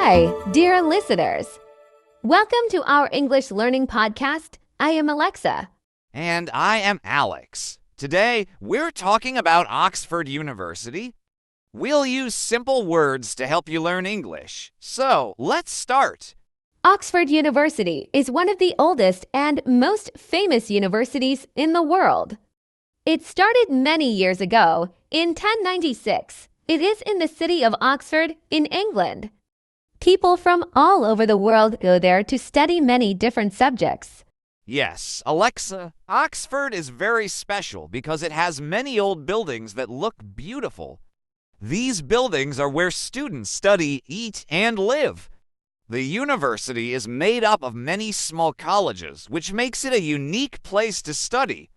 Hi, dear listeners. Welcome to our English learning podcast. I am Alexa. And I am Alex. Today, we're talking about Oxford University. We'll use simple words to help you learn English. So, let's start. Oxford University is one of the oldest and most famous universities in the world. It started many years ago, in 1096. It is in the city of Oxford in England. People from all over the world go there to study many different subjects. Yes, Alexa, Oxford is very special because it has many old buildings that look beautiful. These buildings are where students study, eat, and live. The university is made up of many small colleges, which makes it a unique place to study.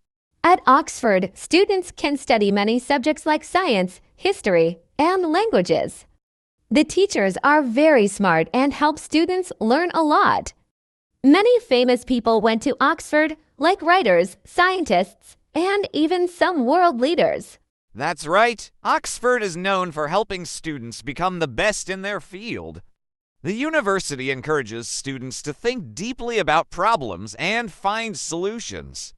At Oxford, students can study many subjects like science, history, and languages. The teachers are very smart and help students learn a lot. Many famous people went to Oxford, like writers, scientists, and even some world leaders. That's right. Oxford is known for helping students become the best in their field. The university encourages students to think deeply about problems and find solutions.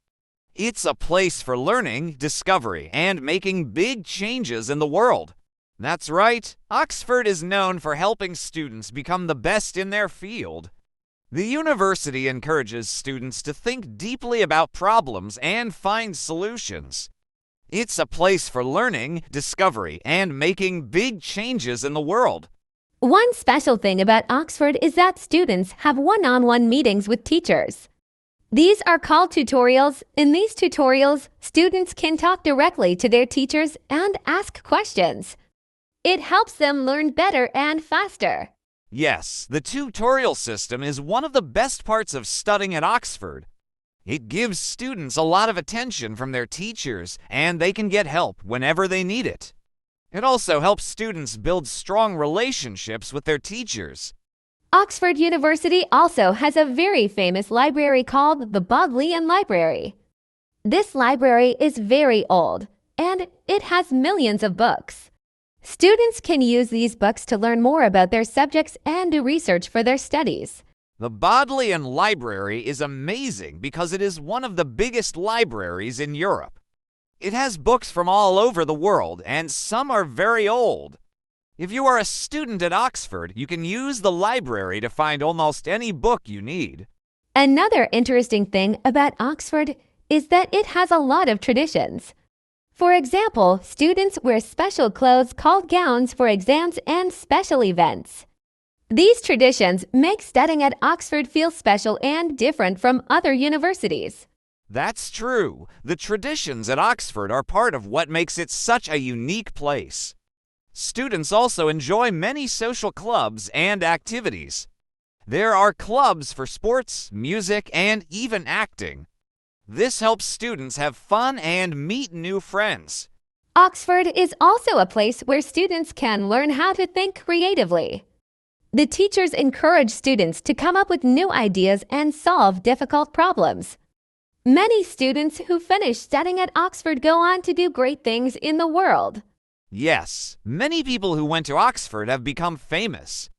It's a place for learning, discovery, and making big changes in the world. That's right. Oxford is known for helping students become the best in their field. The university encourages students to think deeply about problems and find solutions. It's a place for learning, discovery, and making big changes in the world. One special thing about Oxford is that students have one-on-one meetings with teachers. These are called tutorials. In these tutorials, students can talk directly to their teachers and ask questions. It helps them learn better and faster. Yes, the tutorial system is one of the best parts of studying at Oxford. It gives students a lot of attention from their teachers, and they can get help whenever they need it. It also helps students build strong relationships with their teachers. Oxford University also has a very famous library called the Bodleian Library. This library is very old, and it has millions of books. Students can use these books to learn more about their subjects and do research for their studies. The Bodleian Library is amazing because it is one of the biggest libraries in Europe. It has books from all over the world, and some are very old. If you are a student at Oxford, you can use the library to find almost any book you need. Another interesting thing about Oxford is that it has a lot of traditions. For example, students wear special clothes called gowns for exams and special events. These traditions make studying at Oxford feel special and different from other universities. That's true. The traditions at Oxford are part of what makes it such a unique place. Students also enjoy many social clubs and activities. There are clubs for sports, music, and even acting. This helps students have fun and meet new friends. Oxford is also a place where students can learn how to think creatively. The teachers encourage students to come up with new ideas and solve difficult problems. Many students who finish studying at Oxford go on to do great things in the world. Yes, many people who went to Oxford have become famous.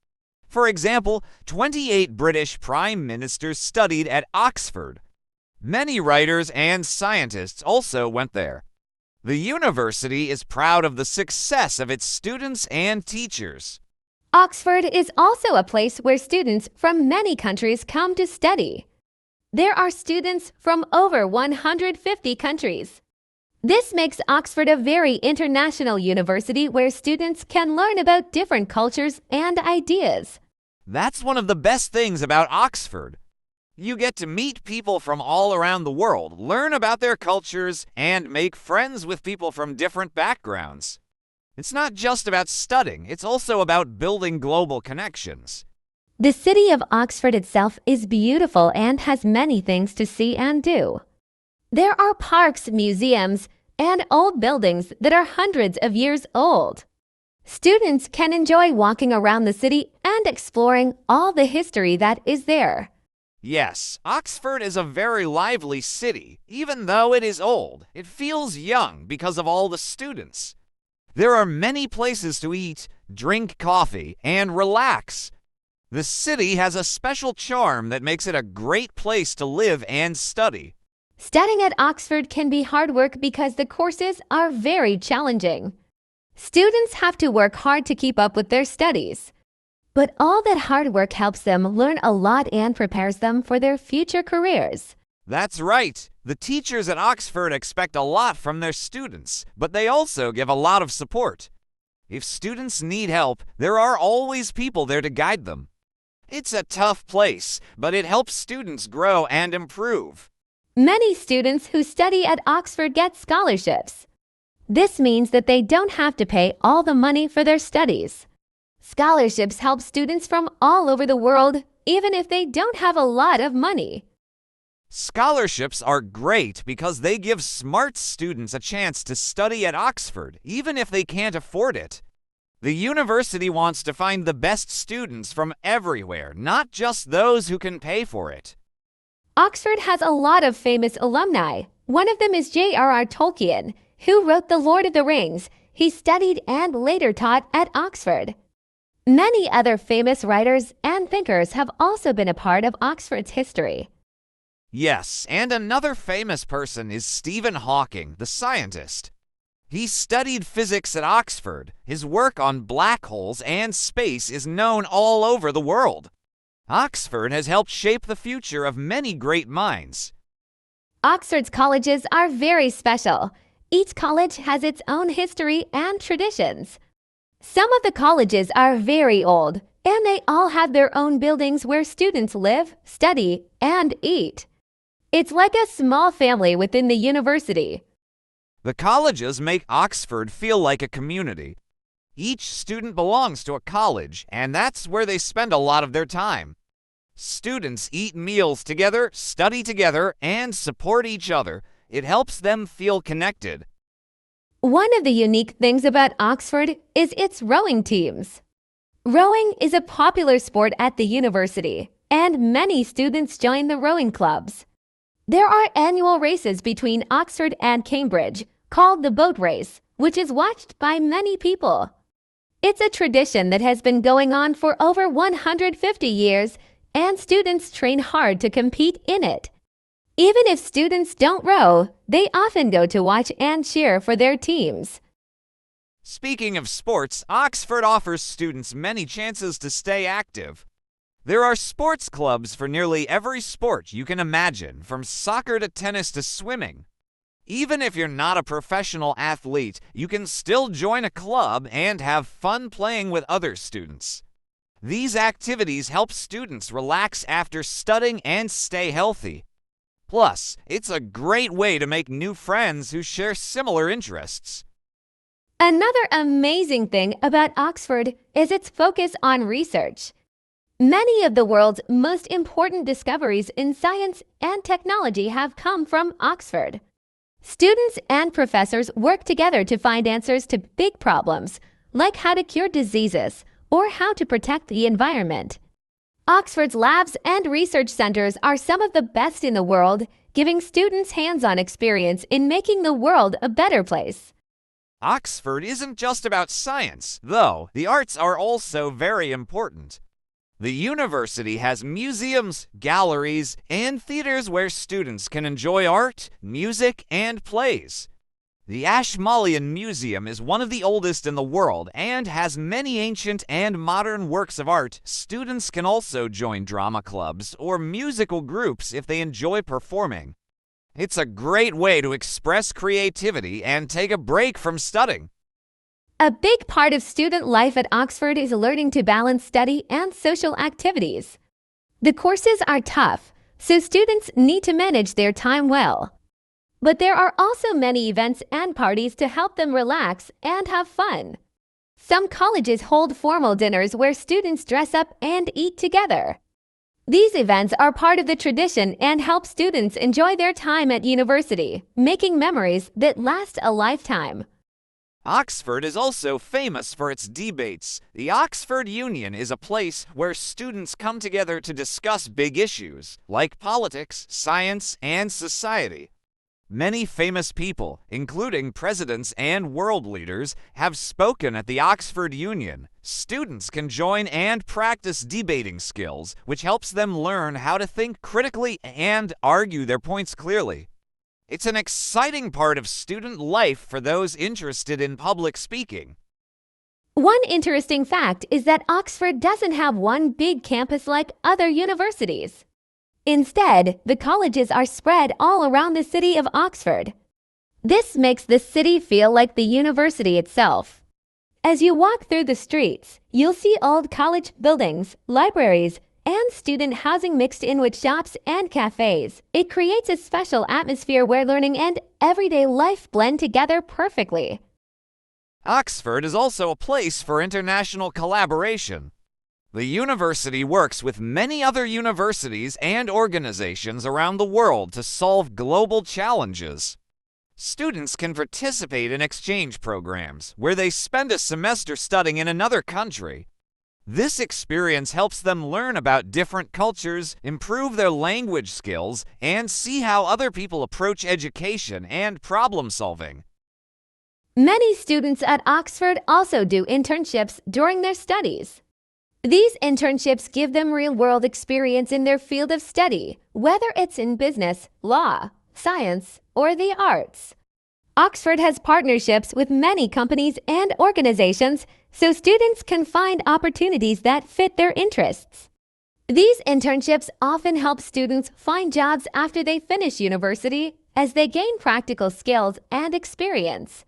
For example, 28 British prime ministers studied at Oxford. Many writers and scientists also went there. The university is proud of the success of its students and teachers. Oxford is also a place where students from many countries come to study. There are students from over 150 countries. This makes Oxford a very international university where students can learn about different cultures and ideas. That's one of the best things about Oxford. You get to meet people from all around the world, learn about their cultures, and make friends with people from different backgrounds. It's not just about studying, it's also about building global connections. The city of Oxford itself is beautiful and has many things to see and do. There are parks, museums, and old buildings that are hundreds of years old. Students can enjoy walking around the city and exploring all the history that is there. Yes, Oxford is a very lively city. Even though it is old, it feels young because of all the students. There are many places to eat, drink coffee, and relax. The city has a special charm that makes it a great place to live and study. Studying at Oxford can be hard work because the courses are very challenging. Students have to work hard to keep up with their studies. But all that hard work helps them learn a lot and prepares them for their future careers. That's right. The teachers at Oxford expect a lot from their students, but they also give a lot of support. If students need help, there are always people there to guide them. It's a tough place, but it helps students grow and improve. Many students who study at Oxford get scholarships. This means that they don't have to pay all the money for their studies. Scholarships help students from all over the world, even if they don't have a lot of money. Scholarships are great because they give smart students a chance to study at Oxford, even if they can't afford it. The university wants to find the best students from everywhere, not just those who can pay for it. Oxford has a lot of famous alumni. One of them is J.R.R. Tolkien, who wrote The Lord of the Rings. He studied and later taught at Oxford. Many other famous writers and thinkers have also been a part of Oxford's history. Yes, and another famous person is Stephen Hawking, the scientist. He studied physics at Oxford. His work on black holes and space is known all over the world. Oxford has helped shape the future of many great minds. Oxford's colleges are very special. Each college has its own history and traditions. Some of the colleges are very old, and they all have their own buildings where students live, study, and eat. It's like a small family within the university. The colleges make Oxford feel like a community. Each student belongs to a college, and that's where they spend a lot of their time. Students eat meals together, study together, and support each other. It helps them feel connected. One of the unique things about Oxford is its rowing teams. Rowing is a popular sport at the university, and many students join the rowing clubs. There are annual races between Oxford and Cambridge called the Boat Race, which is watched by many people. It's a tradition that has been going on for over 150 years, and students train hard to compete in it. Even if students don't row, they often go to watch and cheer for their teams. Speaking of sports, Oxford offers students many chances to stay active. There are sports clubs for nearly every sport you can imagine, from soccer to tennis to swimming. Even if you're not a professional athlete, you can still join a club and have fun playing with other students. These activities help students relax after studying and stay healthy. Plus, it's a great way to make new friends who share similar interests. Another amazing thing about Oxford is its focus on research. Many of the world's most important discoveries in science and technology have come from Oxford. Students and professors work together to find answers to big problems, like how to cure diseases or how to protect the environment. Oxford's labs and research centers are some of the best in the world, giving students hands-on experience in making the world a better place. Oxford isn't just about science, though. The arts are also very important. The university has museums, galleries, and theaters where students can enjoy art, music, and plays. The Ashmolean Museum is one of the oldest in the world and has many ancient and modern works of art. Students can also join drama clubs or musical groups if they enjoy performing. It's a great way to express creativity and take a break from studying. A big part of student life at Oxford is learning to balance study and social activities. The courses are tough, so students need to manage their time well. But there are also many events and parties to help them relax and have fun. Some colleges hold formal dinners where students dress up and eat together. These events are part of the tradition and help students enjoy their time at university, making memories that last a lifetime. Oxford is also famous for its debates. The Oxford Union is a place where students come together to discuss big issues like politics, science, and society. Many famous people, including presidents and world leaders, have spoken at the Oxford Union. Students can join and practice debating skills, which helps them learn how to think critically and argue their points clearly. It's an exciting part of student life for those interested in public speaking. One interesting fact is that Oxford doesn't have one big campus like other universities. Instead, the colleges are spread all around the city of Oxford. This makes the city feel like the university itself. As you walk through the streets, you'll see old college buildings, libraries, and student housing mixed in with shops and cafes. It creates a special atmosphere where learning and everyday life blend together perfectly. Oxford is also a place for international collaboration. The university works with many other universities and organizations around the world to solve global challenges. Students can participate in exchange programs where they spend a semester studying in another country. This experience helps them learn about different cultures, improve their language skills, and see how other people approach education and problem solving. Many students at Oxford also do internships during their studies. These internships give them real-world experience in their field of study, whether it's in business, law, science, or the arts. Oxford has partnerships with many companies and organizations, so students can find opportunities that fit their interests. These internships often help students find jobs after they finish university as they gain practical skills and experience.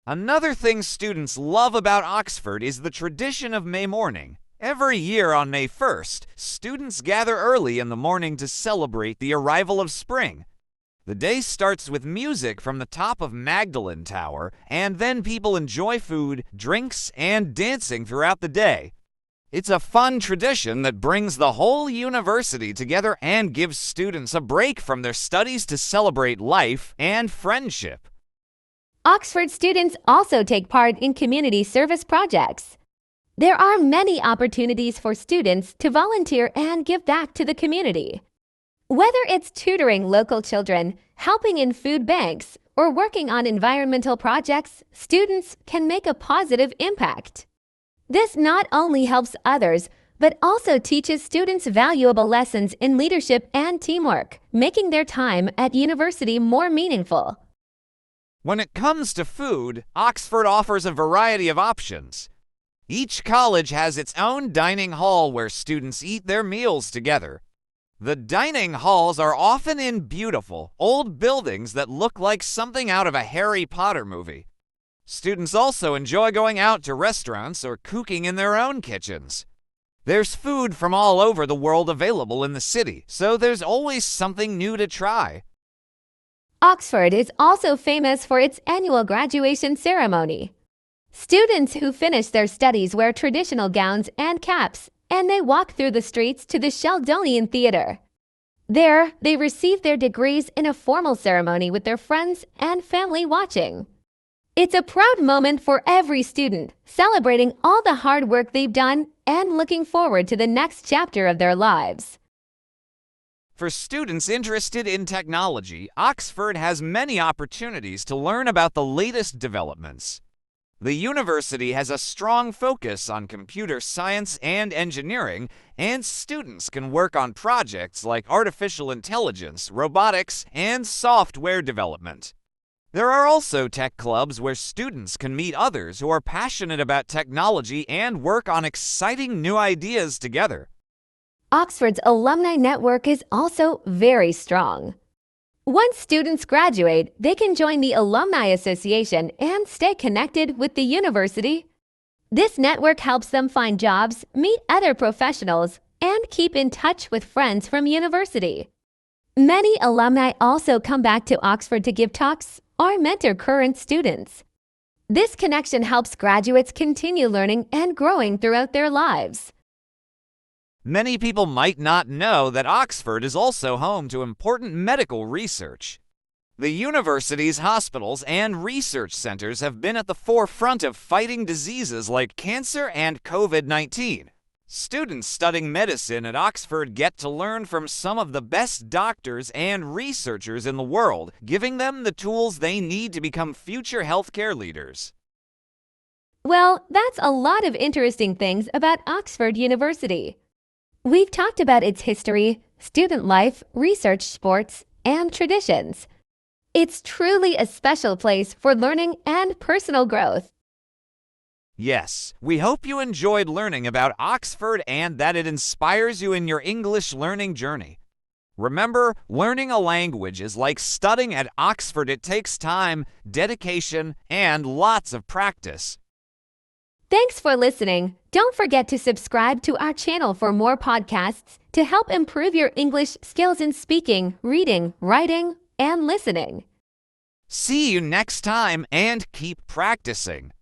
Another thing students love about Oxford is the tradition of May morning. Every year on May 1st, students gather early in the morning to celebrate the arrival of spring. The day starts with music from the top of Magdalen Tower, and then people enjoy food, drinks, and dancing throughout the day. It's a fun tradition that brings the whole university together and gives students a break from their studies to celebrate life and friendship. Oxford students also take part in community service projects. There are many opportunities for students to volunteer and give back to the community. Whether it's tutoring local children, helping in food banks, or working on environmental projects, students can make a positive impact. This not only helps others, but also teaches students valuable lessons in leadership and teamwork, making their time at university more meaningful. When it comes to food, Oxford offers a variety of options. Each college has its own dining hall where students eat their meals together. The dining halls are often in beautiful, old buildings that look like something out of a Harry Potter movie. Students also enjoy going out to restaurants or cooking in their own kitchens. There's food from all over the world available in the city, so there's always something new to try. Oxford is also famous for its annual graduation ceremony. Students who finish their studies wear traditional gowns and caps, and they walk through the streets to the Sheldonian Theatre. There, they receive their degrees in a formal ceremony with their friends and family watching. It's a proud moment for every student, celebrating all the hard work they've done and looking forward to the next chapter of their lives. For students interested in technology, Oxford has many opportunities to learn about the latest developments. The university has a strong focus on computer science and engineering, and students can work on projects like artificial intelligence, robotics, and software development. There are also tech clubs where students can meet others who are passionate about technology and work on exciting new ideas together. Oxford's alumni network is also very strong. Once students graduate, they can join the Alumni Association and stay connected with the university. This network helps them find jobs, meet other professionals, and keep in touch with friends from university. Many alumni also come back to Oxford to give talks or mentor current students. This connection helps graduates continue learning and growing throughout their lives. Many people might not know that Oxford is also home to important medical research. The university's hospitals and research centers have been at the forefront of fighting diseases like cancer and COVID-19. Students studying medicine at Oxford get to learn from some of the best doctors and researchers in the world, giving them the tools they need to become future healthcare leaders. Well, that's a lot of interesting things about Oxford University. We've talked about its history, student life, research, sports, and traditions. It's truly a special place for learning and personal growth. Yes, we hope you enjoyed learning about Oxford and that it inspires you in your English learning journey. Remember, learning a language is like studying at Oxford. It takes time, dedication, and lots of practice. Thanks for listening. Don't forget to subscribe to our channel for more podcasts to help improve your English skills in speaking, reading, writing, and listening. See you next time and keep practicing.